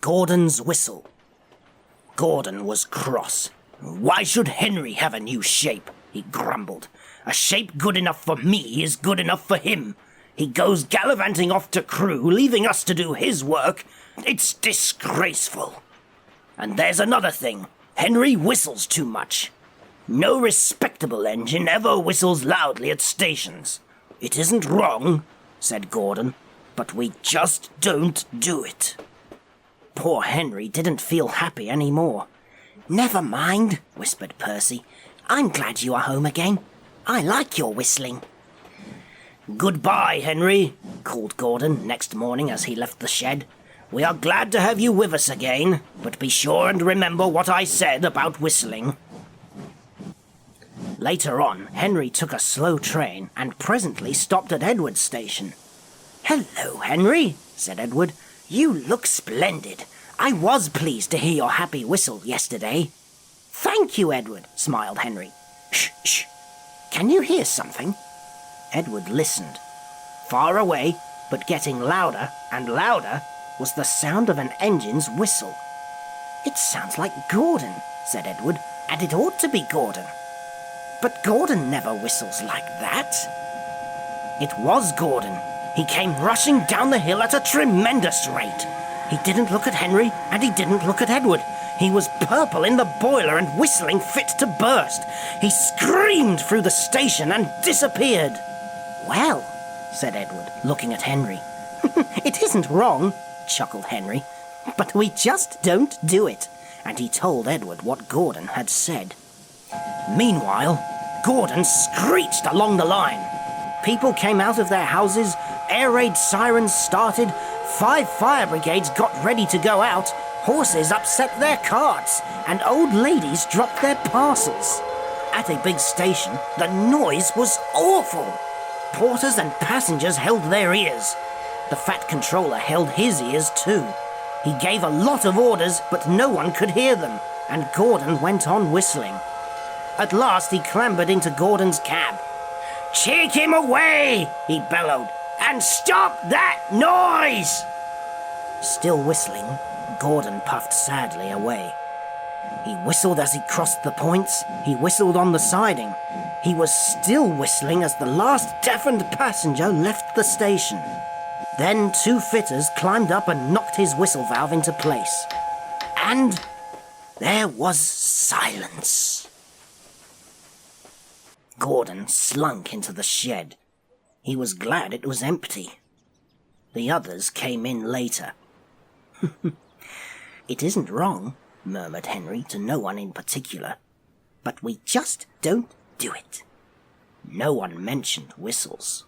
Gordon's whistle. Gordon was cross. "Why should Henry have a new shape?" he grumbled. "A shape good enough for me is good enough for him. He goes gallivanting off to Crewe, leaving us to do his work. It's disgraceful. And there's another thing. Henry whistles too much. No respectable engine ever whistles loudly at stations. It isn't wrong," said Gordon, "but we just don't do it." Poor Henry didn't feel happy any more. "Never mind," whispered Percy. "I'm glad you are home again. I like your whistling." "Goodbye, Henry," called Gordon next morning as he left the shed. "We are glad to have you with us again, but be sure and remember what I said about whistling." Later on, Henry took a slow train and presently stopped at Edward's station. "Hello, Henry," said Edward. "You look splendid. I was pleased to hear your happy whistle yesterday." "Thank you, Edward," smiled Henry. "Shh, shh. Can you hear something?" Edward listened. Far away, but getting louder and louder, was the sound of an engine's whistle. "It sounds like Gordon," said Edward, "and it ought to be Gordon. But Gordon never whistles like that." It was Gordon. He came rushing down the hill at a tremendous rate. He didn't look at Henry, and he didn't look at Edward. He was purple in the boiler and whistling fit to burst. He screamed through the station and disappeared. "Well," said Edward, looking at Henry. "It isn't wrong," chuckled Henry, "but we just don't do it." And he told Edward what Gordon had said. Meanwhile, Gordon screeched along the line. People came out of their houses, air raid sirens started, 5 fire brigades got ready to go out, horses upset their carts, and old ladies dropped their parcels. At a big station, the noise was awful. Porters and passengers held their ears. The fat controller held his ears too. He gave a lot of orders, but no one could hear them, and Gordon went on whistling. At last he clambered into Gordon's cab. "Take him away!" he bellowed. "And stop that noise!" Still whistling, Gordon puffed sadly away. He whistled as he crossed the points. He whistled on the siding. He was still whistling as the last deafened passenger left the station. Then 2 fitters climbed up and knocked his whistle valve into place. And there was silence. Gordon slunk into the shed. He was glad it was empty. The others came in later. "It isn't wrong," murmured Henry to no one in particular, "but we just don't do it." No one mentioned whistles.